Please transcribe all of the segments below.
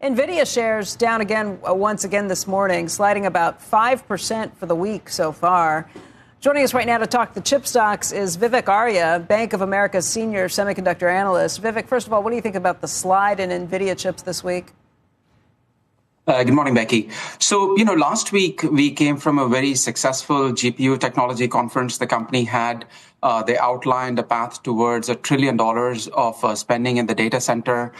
Nvidia shares down again, once again this morning, sliding about 5% for the week so far. Joining us right now to talk the chip stocks is Vivek Arya, Bank of America's senior semiconductor analyst. Vivek, first of all, what do you think about the slide in Nvidia chips this week? Good morning, Becky. So, last week we came from a very successful GPU technology conference the company had. They outlined a path towards $1 trillion of spending in the data center.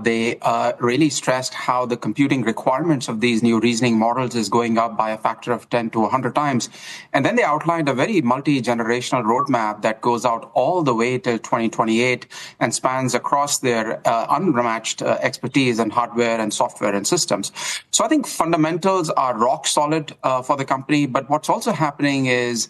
They really stressed how the computing requirements of these new reasoning models is going up by a factor of 10 to 100 times. And then they outlined a very multi-generational roadmap that goes out all the way till 2028 and spans across their unmatched expertise in hardware and software and systems. So I think fundamentals are rock solid for the company. But what's also happening is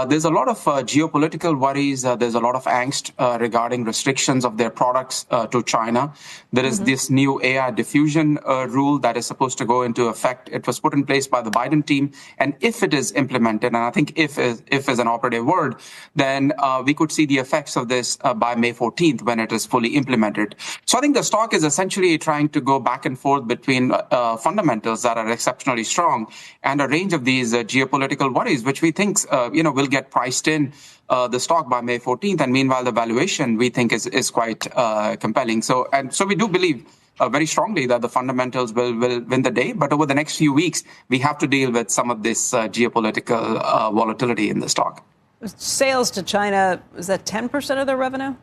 there's a lot of geopolitical worries. There's a lot of angst regarding restrictions of their products to China. There is this new AI diffusion rule that is supposed to go into effect. It was put in place by the Biden team. And if it is implemented, and I think if is an operative word, then we could see the effects of this by May 14th when it is fully implemented. So I think the stock is essentially trying to go back and forth between fundamentals that are exceptionally strong and a range of these geopolitical worries, which we think will get priced in the stock by May 14th. And meanwhile, the valuation we think is quite compelling. So we do believe very strongly that the fundamentals will win the day. But over the next few weeks, we have to deal with some of this geopolitical volatility in the stock. Sales to China, is that 10% of their revenue?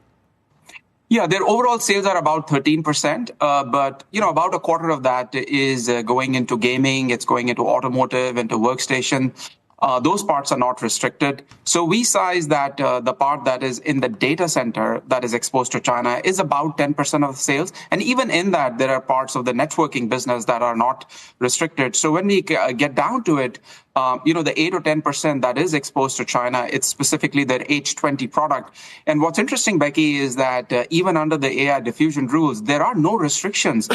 Yeah, their overall sales are about 13%, but about a quarter of that is going into gaming. It's going into automotive, into workstation. Those parts are not restricted. So we size that the part that is in the data center that is exposed to China is about 10% of sales. And even in that, there are parts of the networking business that are not restricted. So when we get down to it, the 8 or 10% that is exposed to China, it's specifically their H20 product. And what's interesting, Becky, is that even under the AI diffusion rules, there are no restrictions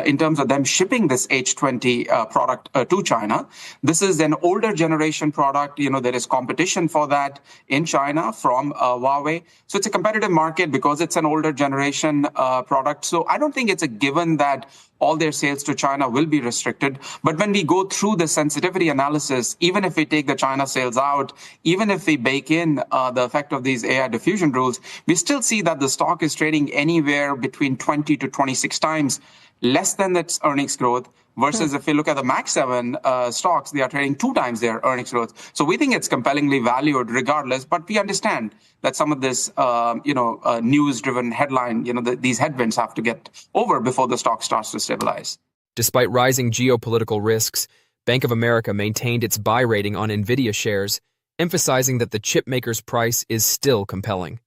in terms of them shipping this H20 product to China. This is an older generation product. There is competition for that in China from Huawei. So it's a competitive market because it's an older generation product. So I don't think it's a given that all their sales to China will be restricted. But when we go through the sensitivity analysis, even if we take the China sales out, even if we bake in the effect of these AI diffusion rules, we still see that the stock is trading anywhere between 20 to 26 times less than its earnings growth. Versus if you look at the Max 7 stocks, they are trading 2 times their earnings growth. So we think it's compellingly valued regardless. But we understand that some of this, news-driven headline, these headwinds have to get over before the stock starts to stabilize. Despite rising geopolitical risks, Bank of America maintained its buy rating on Nvidia shares, emphasizing that the chip maker's price is still compelling.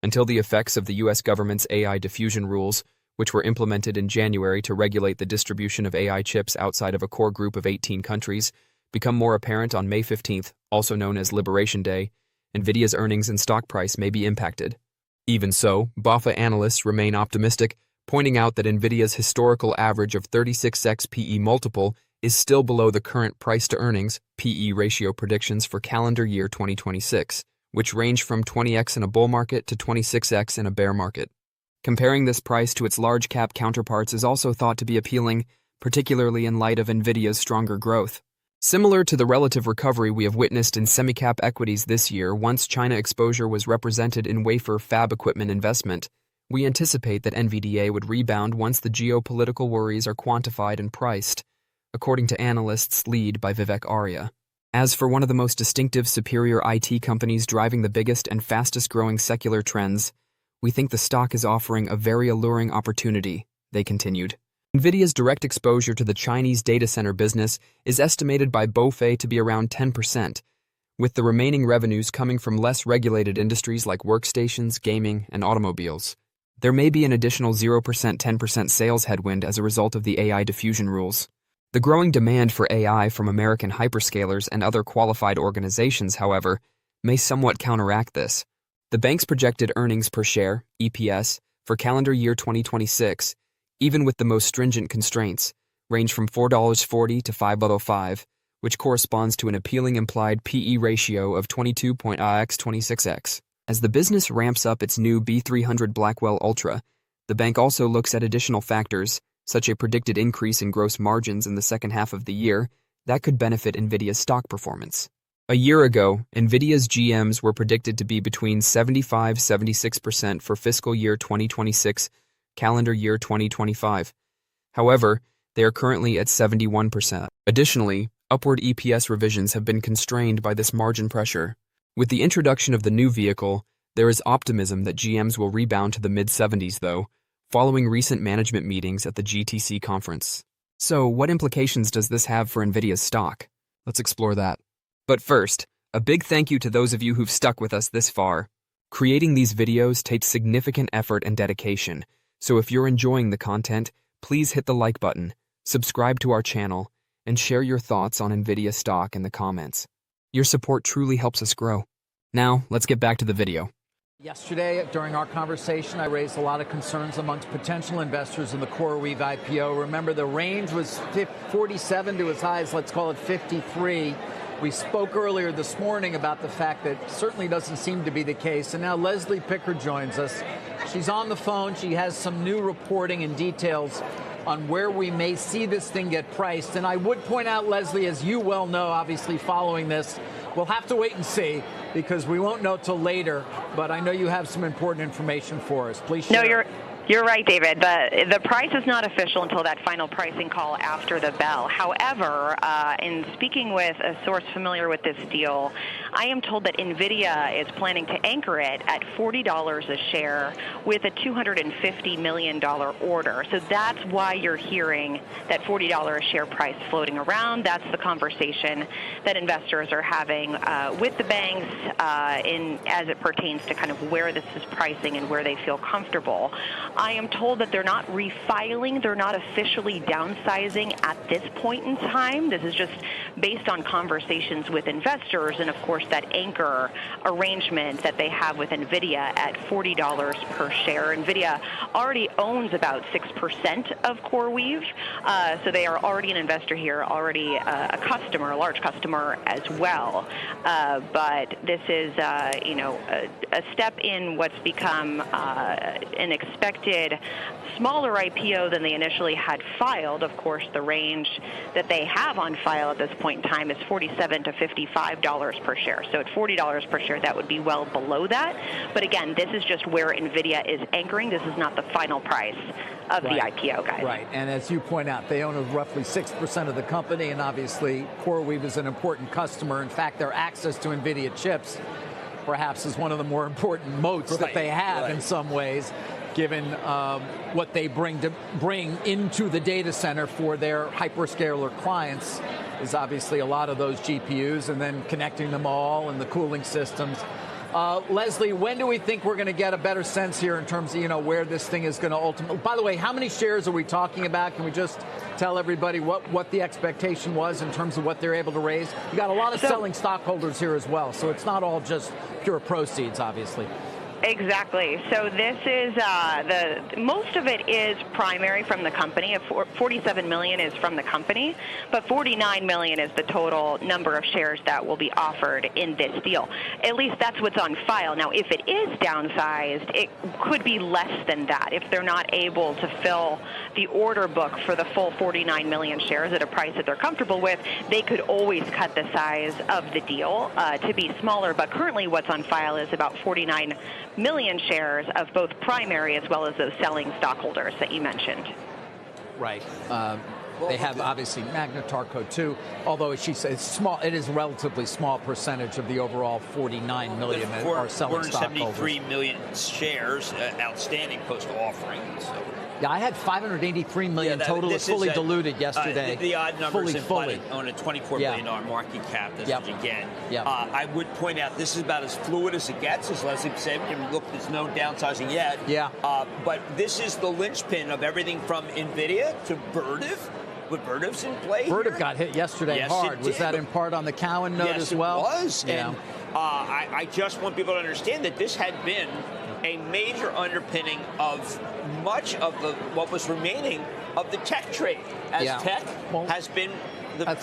Until the effects of the U.S. government's AI diffusion rules, which were implemented in January to regulate the distribution of AI chips outside of a core group of 18 countries, become more apparent on May 15th, also known as Liberation Day, Nvidia's earnings and stock price may be impacted. Even so, BofA analysts remain optimistic, pointing out that Nvidia's historical average of 36x PE multiple is still below the current price-to-earnings PE ratio predictions for calendar year 2026, which range from 20x in a bull market to 26x in a bear market. Comparing this price to its large-cap counterparts is also thought to be appealing, particularly in light of Nvidia's stronger growth. Similar to the relative recovery we have witnessed in semicap equities this year once China exposure was represented in wafer fab equipment investment, we anticipate that NVDA would rebound once the geopolitical worries are quantified and priced, according to analysts led by Vivek Arya. As for one of the most distinctive superior IT companies driving the biggest and fastest-growing secular trends, we think the stock is offering a very alluring opportunity, they continued. Nvidia's direct exposure to the Chinese data center business is estimated by BofA to be around 10%, with the remaining revenues coming from less regulated industries like workstations, gaming, and automobiles. There may be an additional 0%, 10% sales headwind as a result of the AI diffusion rules. The growing demand for AI from American hyperscalers and other qualified organizations, however, may somewhat counteract this. The bank's projected earnings per share, EPS, for calendar year 2026, even with the most stringent constraints, range from $4.40 to $5.05, which corresponds to an appealing implied PE ratio of 22.x 26x. As the business ramps up its new B300 Blackwell Ultra, the bank also looks at additional factors, such a predicted increase in gross margins in the second half of the year, that could benefit Nvidia's stock performance. A year ago, Nvidia's GMs were predicted to be between 75–76% for fiscal year 2026, calendar year 2025. However, they are currently at 71%. Additionally, upward EPS revisions have been constrained by this margin pressure. With the introduction of the new vehicle, there is optimism that GMs will rebound to the mid-70s, though, following recent management meetings at the GTC conference. So, what implications does this have for Nvidia's stock? Let's explore that. But first, a big thank you to those of you who've stuck with us this far. Creating these videos takes significant effort and dedication, so if you're enjoying the content, please hit the like button, subscribe to our channel, and share your thoughts on Nvidia stock in the comments. Your support truly helps us grow. Now, let's get back to the video. Yesterday, during our conversation, I raised a lot of concerns amongst potential investors in the CoreWeave IPO. Remember, the range was 47 to as high as, let's call it 53. We spoke earlier this morning about the fact that certainly doesn't seem to be the case. And now Leslie Pickard joins us. She's on the phone. She has some new reporting and details on where we may see this thing get priced. And I would point out, Leslie, as you well know, obviously following this, we'll have to wait and see because we won't know till later. But I know you have some important information for us. Please share. No, you're right, David. The price is not official until that final pricing call after the bell. However, in speaking with a source familiar with this deal, I am told that Nvidia is planning to anchor it at $40 a share with a $250 million order. So that's why you're hearing that $40 a share price floating around. That's the conversation that investors are having with the banks as it pertains to kind of where this is pricing and where they feel comfortable. I am told that they're not refiling, they're not officially downsizing at this point in time. This is just based on conversations with investors and, of course, that anchor arrangement that they have with Nvidia at $40 per share. Nvidia already owns about 6% of CoreWeave, so they are already an investor here, already a customer, a large customer as well. But this is, a step in what's become an expected smaller IPO than they initially had filed. Of course, the range that they have on file at this point in time is $47 to $55 per share. So at $40 per share, that would be well below that. But again, this is just where Nvidia is anchoring. This is not the final price of the IPO, guys. Right, and as you point out, they own roughly 6% of the company, and obviously CoreWeave is an important customer. In fact, their access to Nvidia chips perhaps is one of the more important moats that they have in some ways, given what they bring into the data center for their hyperscaler clients is obviously a lot of those GPUs and then connecting them all and the cooling systems. Leslie, when do we think we're going to get a better sense here in terms of, where this thing is going to ultimately... By the way, how many shares are we talking about? Can we just tell everybody what the expectation was in terms of what they're able to raise? You got a lot of selling stockholders here as well, so it's not all just pure proceeds, obviously. Exactly. So this is most of it is primary from the company. 47 million is from the company, but 49 million is the total number of shares that will be offered in this deal. At least that's what's on file. Now, if it is downsized, it could be less than that. If they're not able to fill the order book for the full 49 million shares at a price that they're comfortable with, they could always cut the size of the deal to be smaller. But currently what's on file is about 49 million shares of both primary as well as those selling stockholders that you mentioned. Right. They have obviously Magnetar too, although she says it's small. It is a relatively small percentage of the overall 49 million that are selling stockholders. 473 million shares outstanding post-offering. So. Yeah, I had 583 million total, fully diluted yesterday. The odd numbers fully on a $24 billion market cap. This is again. I would point out this is about as fluid as it gets, as Leslie said. Look, there's no downsizing yet. But this is the linchpin of everything from Nvidia to Vertiv. But Vertiv's in play. Vertiv got hit yesterday hard. Was that in part on the Cowen note as well? Yes, it was. Yeah. And I just want people to understand that this had been a major underpinning of much of what was remaining of the tech trade, as tech has been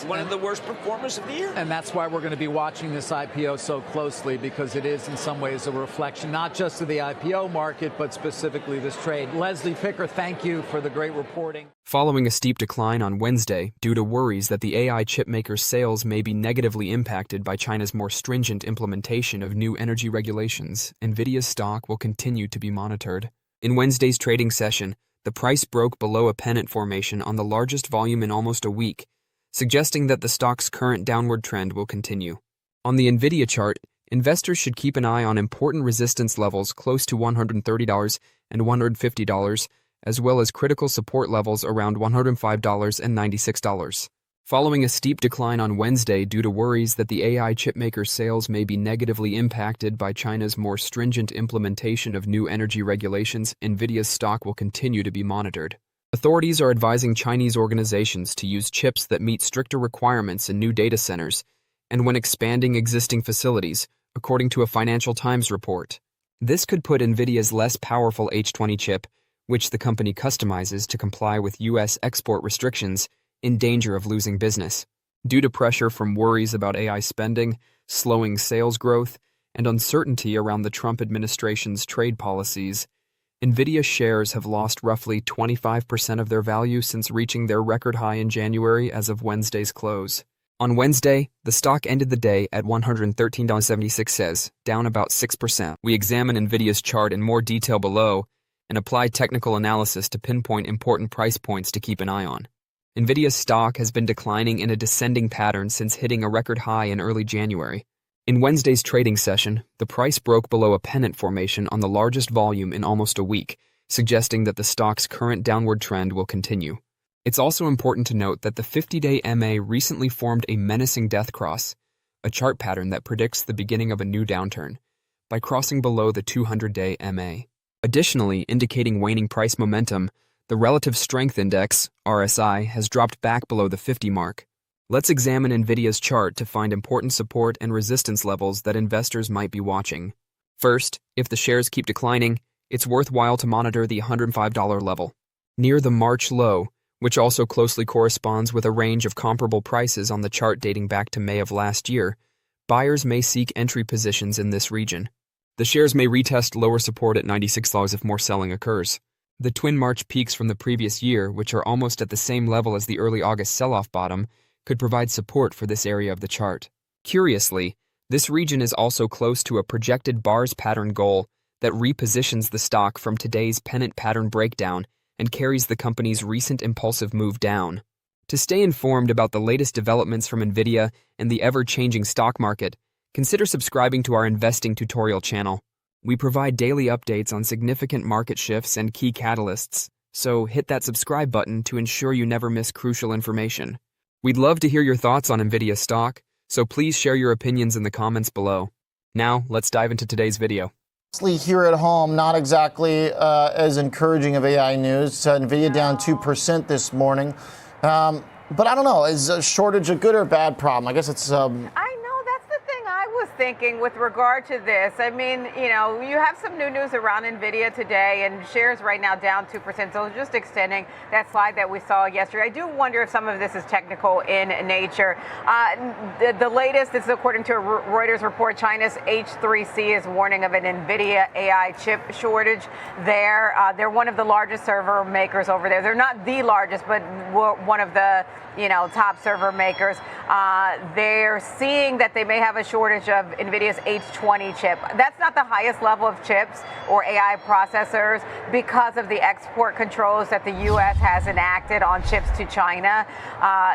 one of the worst performers of the year. And that's why we're going to be watching this IPO so closely, because it is in some ways a reflection not just of the IPO market, but specifically this trade. Leslie Picker, thank you for the great reporting. Following a steep decline on Wednesday due to worries that the AI chipmaker's sales may be negatively impacted by China's more stringent implementation of new energy regulations, Nvidia's stock will continue to be monitored. In Wednesday's trading session, the price broke below a pennant formation on the largest volume in almost a week, suggesting that the stock's current downward trend will continue. On the Nvidia chart, investors should keep an eye on important resistance levels close to $130 and $150, as well as critical support levels around $105 and $96. Following a steep decline on Wednesday due to worries that the AI chipmaker's sales may be negatively impacted by China's more stringent implementation of new energy regulations, Nvidia's stock will continue to be monitored. Authorities are advising Chinese organizations to use chips that meet stricter requirements in new data centers and when expanding existing facilities, according to a Financial Times report. This could put Nvidia's less powerful H20 chip, which the company customizes to comply with U.S. export restrictions, in danger of losing business. Due to pressure from worries about AI spending, slowing sales growth, and uncertainty around the Trump administration's trade policies, Nvidia shares have lost roughly 25% of their value since reaching their record high in January as of Wednesday's close. On Wednesday, the stock ended the day at $113.76, down about 6%. We examine Nvidia's chart in more detail below and apply technical analysis to pinpoint important price points to keep an eye on. Nvidia's stock has been declining in a descending pattern since hitting a record high in early January. In Wednesday's trading session, the price broke below a pennant formation on the largest volume in almost a week, suggesting that the stock's current downward trend will continue. It's also important to note that the 50-day MA recently formed a menacing death cross, a chart pattern that predicts the beginning of a new downturn, by crossing below the 200-day MA. Additionally, indicating waning price momentum, the Relative Strength Index, RSI, has dropped back below the 50 mark. Let's examine Nvidia's chart to find important support and resistance levels that investors might be watching. First, if the shares keep declining, it's worthwhile to monitor the $105 level. Near the March low, which also closely corresponds with a range of comparable prices on the chart dating back to May of last year, buyers may seek entry positions in this region. The shares may retest lower support at $96 if more selling occurs. The twin March peaks from the previous year, which are almost at the same level as the early August sell-off bottom, could provide support for this area of the chart. Curiously, this region is also close to a projected bars pattern goal that repositions the stock from today's pennant pattern breakdown and carries the company's recent impulsive move down. To stay informed about the latest developments from Nvidia and the ever-changing stock market, consider subscribing to our investing tutorial channel. We provide daily updates on significant market shifts and key catalysts, so hit that subscribe button to ensure you never miss crucial information. We'd love to hear your thoughts on Nvidia stock, so please share your opinions in the comments below. Now, let's dive into today's video. Here at home, not exactly as encouraging of AI news. Nvidia down 2% this morning. But I don't know, is a shortage a good or bad problem? I guess it's... was thinking with regard to this. I mean, you know, you have some new news around Nvidia today, and shares right now down 2%. So just extending that slide that we saw yesterday. I do wonder if some of this is technical in nature. The latest, this is according to a Reuters report, China's H3C is warning of an Nvidia AI chip shortage there. They're one of the largest server makers over there. They're not the largest, but one of the, you know, top server makers. They're seeing that they may have a shortage of NVIDIA's H20 chip. That's not the highest level of chips or AI processors because of the export controls that the U.S. has enacted on chips to China.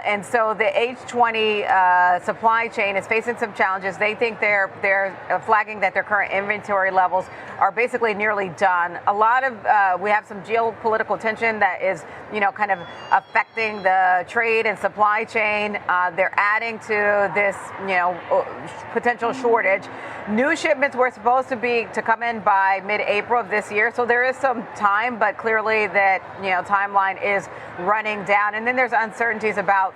And so the H20 supply chain is facing some challenges. They think they're flagging that their current inventory levels are basically nearly done. A lot of, we have some geopolitical tension that is, you know, kind of affecting the trade and supply chain. They're adding to this, you know, potential shortage. New shipments were supposed to come in by mid-April of this year, so there is some time, but clearly that timeline is running down. And then there's uncertainties about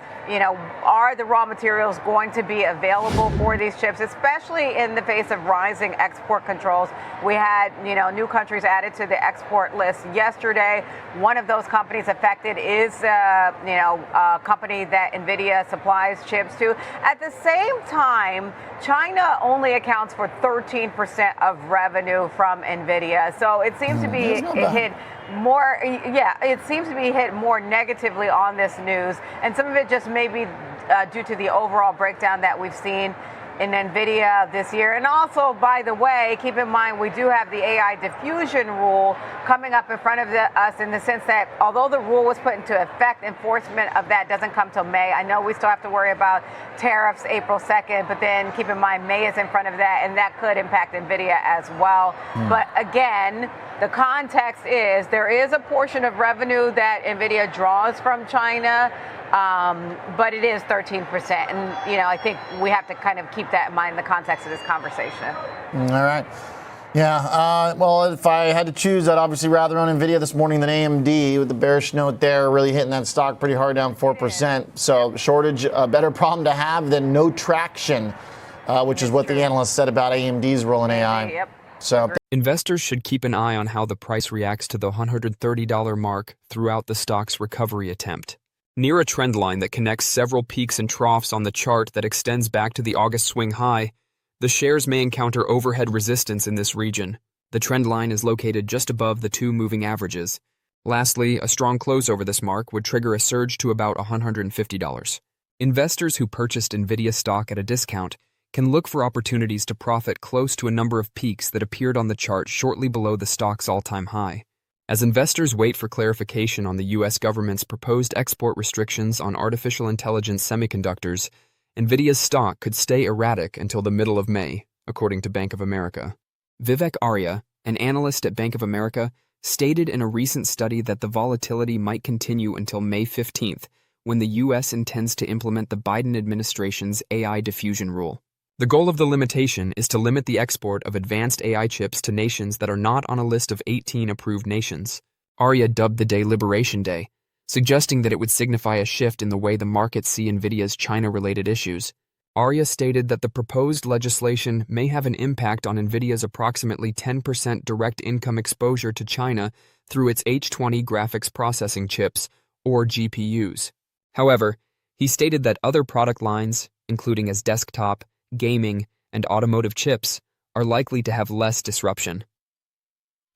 are the raw materials going to be available for these chips, especially in the face of rising export controls. We had new countries added to the export list yesterday. One of those companies affected is a company that Nvidia supplies chips to. At the same time, China only accounts for 13% of revenue from Nvidia, so it seems to be hit more. Yeah, it seems to be hit more negatively on this news, and some of it just may be due to the overall breakdown that we've seen in Nvidia this year. And also, by the way, keep in mind we do have the AI diffusion rule coming up in front of us, in the sense that although the rule was put into effect, enforcement of that doesn't come till May. I know we still have to worry about tariffs April 2nd, but then keep in mind May is in front of that, and that could impact Nvidia as well. But again, the context is there is a portion of revenue that Nvidia draws from China, but it is 13%. And, I think we have to kind of keep that in mind in the context of this conversation. All right. Yeah. Well, if I had to choose, I'd obviously rather own Nvidia this morning than AMD, with the bearish note there really hitting that stock pretty hard, down 4%. So shortage, a better problem to have than no traction, which is what the analysts said about AMD's role in AI. Yep. So investors should keep an eye on how the price reacts to the $130 mark throughout the stock's recovery attempt. Near a trend line that connects several peaks and troughs on the chart that extends back to the August swing high, the shares may encounter overhead resistance in this region. The trend line is located just above the two moving averages. Lastly, a strong close over this mark would trigger a surge to about $150. Investors who purchased Nvidia stock at a discount can look for opportunities to profit close to a number of peaks that appeared on the chart shortly below the stock's all-time high. As investors wait for clarification on the U.S. government's proposed export restrictions on artificial intelligence semiconductors, Nvidia's stock could stay erratic until the middle of May, according to Bank of America. Vivek Arya, an analyst at Bank of America, stated in a recent study that the volatility might continue until May 15th, when the U.S. intends to implement the Biden administration's AI diffusion rule. The goal of the limitation is to limit the export of advanced AI chips to nations that are not on a list of 18 approved nations. Arya dubbed the day Liberation Day, suggesting that it would signify a shift in the way the markets see Nvidia's China-related issues. Arya stated that the proposed legislation may have an impact on Nvidia's approximately 10% direct income exposure to China through its H20 graphics processing chips, or GPUs. However, he stated that other product lines, including as desktop, gaming, and automotive chips, are likely to have less disruption.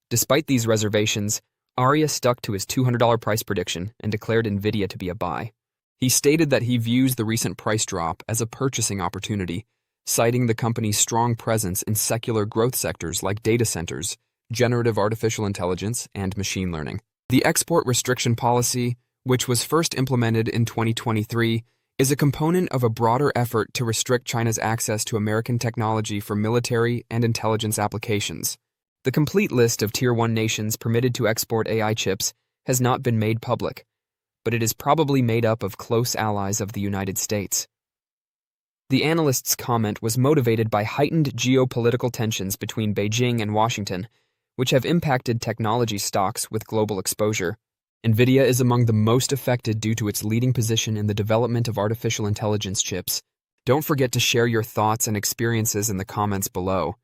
Despite these reservations, Arya stuck to his $200 price prediction and declared Nvidia to be a buy. He stated that he views the recent price drop as a purchasing opportunity, citing the company's strong presence in secular growth sectors like data centers, generative artificial intelligence, and machine learning. The export restriction policy, which was first implemented in 2023, is a component of a broader effort to restrict China's access to American technology for military and intelligence applications. The complete list of Tier 1 nations permitted to export AI chips has not been made public, but it is probably made up of close allies of the United States. The analyst's comment was motivated by heightened geopolitical tensions between Beijing and Washington, which have impacted technology stocks with global exposure. Nvidia is among the most affected due to its leading position in the development of artificial intelligence chips. Don't forget to share your thoughts and experiences in the comments below.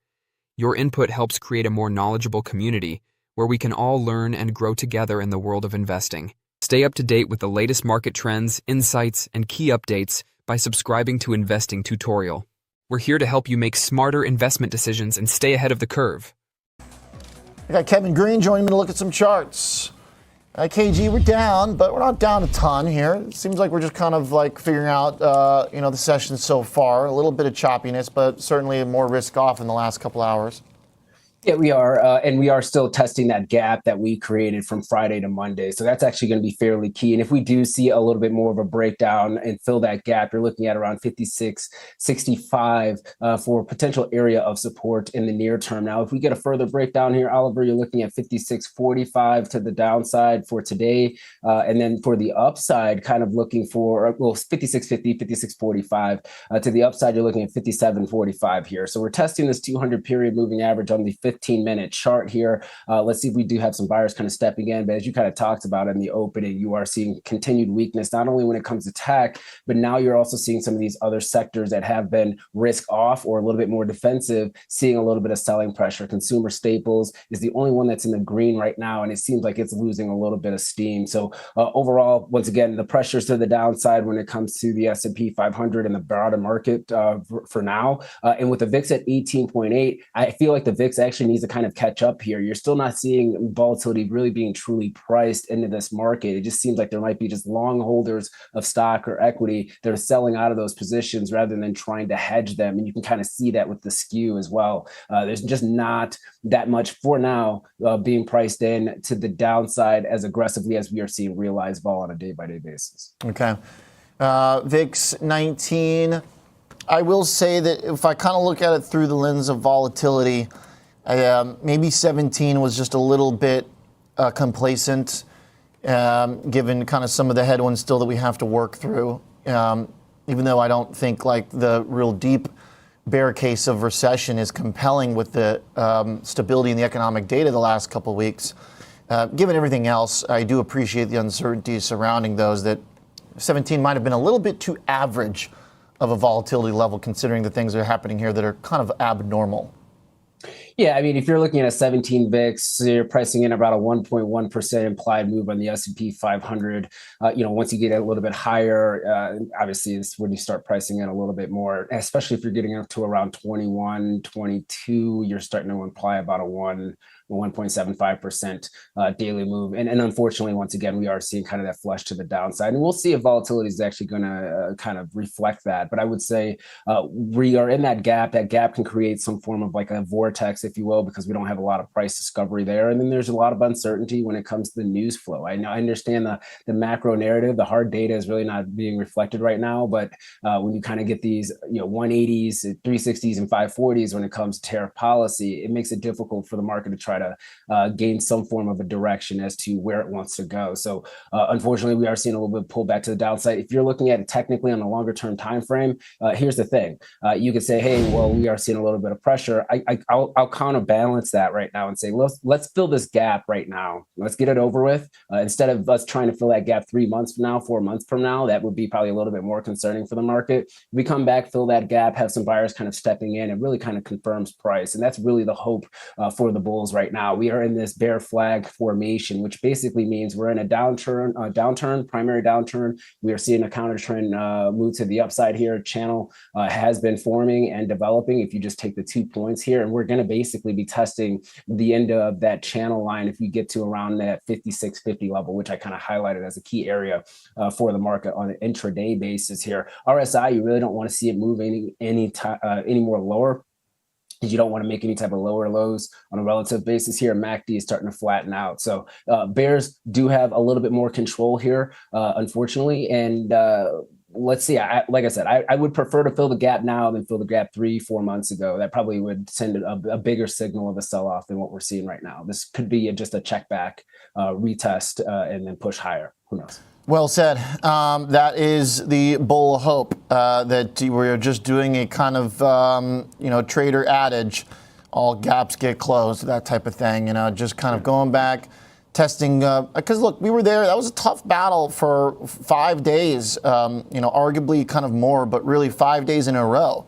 Your input helps create a more knowledgeable community where we can all learn and grow together in the world of investing. Stay up to date with the latest market trends, insights, and key updates by subscribing to Investing Tutorial. We're here to help you make smarter investment decisions and stay ahead of the curve. I got Kevin Green joining me to look at some charts. KG, we're down, but we're not down a ton here. It seems like we're just kind of like figuring out, the session so far. A little bit of choppiness, but certainly more risk off in the last couple hours. Yeah, we are. And we are still testing that gap that we created from Friday to Monday. So that's actually going to be fairly key. And if we do see a little bit more of a breakdown and fill that gap, you're looking at around 56.65 for potential area of support in the near term. Now, if we get a further breakdown here, Oliver, you're looking at 56.45 to the downside for today. And then for the upside, kind of looking for, well, 56.50, 56.45. To the upside, you're looking at 57.45 here. So we're testing this 200 period moving average on the 15-minute chart here. Let's see if we do have some buyers kind of stepping in. But as you kind of talked about in the opening, you are seeing continued weakness, not only when it comes to tech, but now you're also seeing some of these other sectors that have been risk off or a little bit more defensive, seeing a little bit of selling pressure. Consumer staples is the only one that's in the green right now, and it seems like it's losing a little bit of steam. So overall, once again, the pressures to the downside when it comes to the S&P 500 and the broader market for now. And with the VIX at 18.8, I feel like the VIX actually needs to kind of catch up here. You're still not seeing volatility really being truly priced into this market. It just seems like there might be just long holders of stock or equity that are selling out of those positions rather than trying to hedge them. And you can kind of see that with the skew as well. There's just not that much for now being priced in to the downside as aggressively as we are seeing realized vol on a day-by-day basis. Okay. VIX 19. I will say that if I kind of look at it through the lens of volatility, maybe 17 was just a little bit complacent, given kind of some of the headwinds still that we have to work through. Even though I don't think like the real deep bear case of recession is compelling with the stability in the economic data the last couple of weeks. Given everything else, I do appreciate the uncertainty surrounding those, that 17 might have been a little bit too average of a volatility level, considering the things that are happening here that are kind of abnormal. Yeah, I mean, if you're looking at a 17 VIX, you're pricing in about a 1.1% implied move on the S&P 500. Once you get a little bit higher, obviously it's when you start pricing in a little bit more, especially if you're getting up to around 21, 22, you're starting to imply about a 1.75% daily move. And unfortunately, once again, we are seeing kind of that flush to the downside. And we'll see if volatility is actually going to kind of reflect that. But I would say we are in that gap. That gap can create some form of like a vortex, if you will, because we don't have a lot of price discovery there. And then there's a lot of uncertainty when it comes to the news flow. I understand the macro narrative. The hard data is really not being reflected right now. But when you kind of get these 180s, 360s, and 540s when it comes to tariff policy, it makes it difficult for the market to try to gain some form of a direction as to where it wants to go. So unfortunately, we are seeing a little bit of pullback to the downside. If you're looking at it technically on a longer term time frame, here's the thing. You could say, hey, well, we are seeing a little bit of pressure. I'll counterbalance that right now and say, let's fill this gap right now. Let's get it over with. Instead of us trying to fill that gap 3 months from now, 4 months from now, that would be probably a little bit more concerning for the market. We come back, fill that gap, have some buyers kind of stepping in, and really kind of confirms price. And that's really the hope for the bulls right now. We are in this bear flag formation, which basically means we're in a downturn, primary downturn. We are seeing a counter trend move to the upside here. Channel has been forming and developing. If you just take the 2 points here, and we're going to basically be testing the end of that channel line if we get to around that 56.50 level, which I kind of highlighted as a key area for the market on an intraday basis here. RSI, you really don't want to see it move any more lower, because you don't want to make any type of lower lows on a relative basis here. MACD is starting to flatten out. So bears do have a little bit more control here, unfortunately. And let's see. Like I said, I would prefer to fill the gap now than fill the gap 3-4 months ago. That probably would send a bigger signal of a sell-off than what we're seeing right now. This could be just a check back, retest, and then push higher. Who knows? Well said. That is the bull hope, that we're just doing a kind of, trader adage, all gaps get closed, that type of thing, just kind of going back, testing, because look, we were there. That was a tough battle for 5 days, arguably kind of more, but really 5 days in a row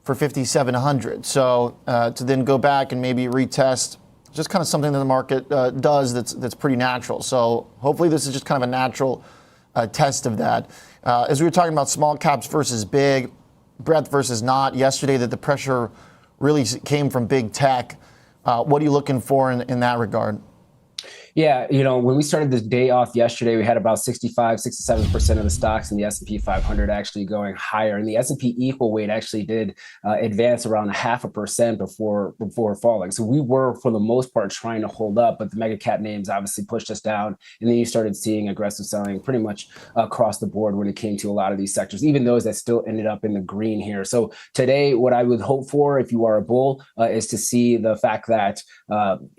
for 5,700. So to then go back and maybe retest, just kind of something that the market does that's pretty natural. So hopefully this is just kind of a natural test of that. As we were talking about small caps versus big, breadth versus not, yesterday that the pressure really came from big tech. What are you looking for in that regard? Yeah, when we started this day off yesterday, we had about 65, 67% of the stocks in the S&P 500 actually going higher. And the S&P equal weight actually did advance around 0.5% before falling. So we were, for the most part, trying to hold up, but the mega cap names obviously pushed us down. And then you started seeing aggressive selling pretty much across the board when it came to a lot of these sectors, even those that still ended up in the green here. So today, what I would hope for, if you are a bull, is to see the fact that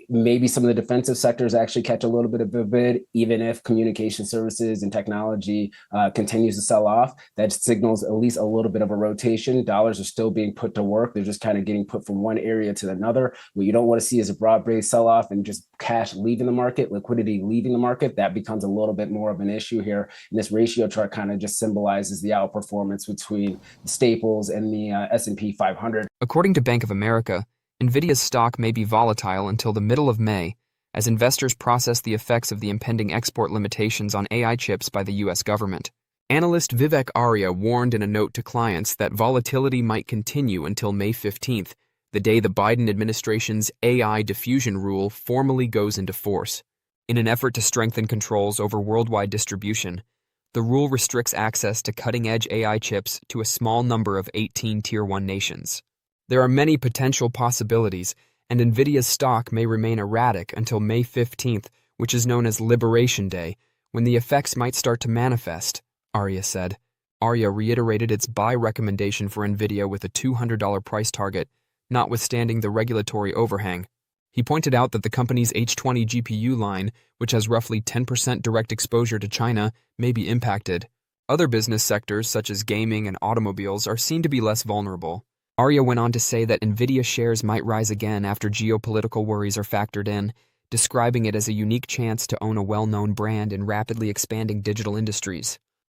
maybe some of the defensive sectors actually catch a little bit of a bid, even if communication services and technology continues to sell off. That signals at least a little bit of a rotation. Dollars are still being put to work. They're just kind of getting put from one area to another. What you don't want to see is a broad-based sell-off and just cash leaving the market, liquidity leaving the market. That becomes a little bit more of an issue here. And this ratio chart kind of just symbolizes the outperformance between the staples and the S&P 500. According to Bank of America, Nvidia's stock may be volatile until the middle of May, as investors process the effects of the impending export limitations on AI chips by the U.S. government. Analyst Vivek Arya warned in a note to clients that volatility might continue until May 15th, the day the Biden administration's AI diffusion rule formally goes into force. In an effort to strengthen controls over worldwide distribution, the rule restricts access to cutting-edge AI chips to a small number of 18 Tier 1 nations. There are many potential possibilities, and Nvidia's stock may remain erratic until May 15th, which is known as Liberation Day, when the effects might start to manifest, Arya said. Arya reiterated its buy recommendation for Nvidia with a $200 price target, notwithstanding the regulatory overhang. He pointed out that the company's H20 GPU line, which has roughly 10% direct exposure to China, may be impacted. Other business sectors, such as gaming and automobiles, are seen to be less vulnerable. Arya went on to say that Nvidia shares might rise again after geopolitical worries are factored in, describing it as a unique chance to own a well-known brand in rapidly expanding digital industries.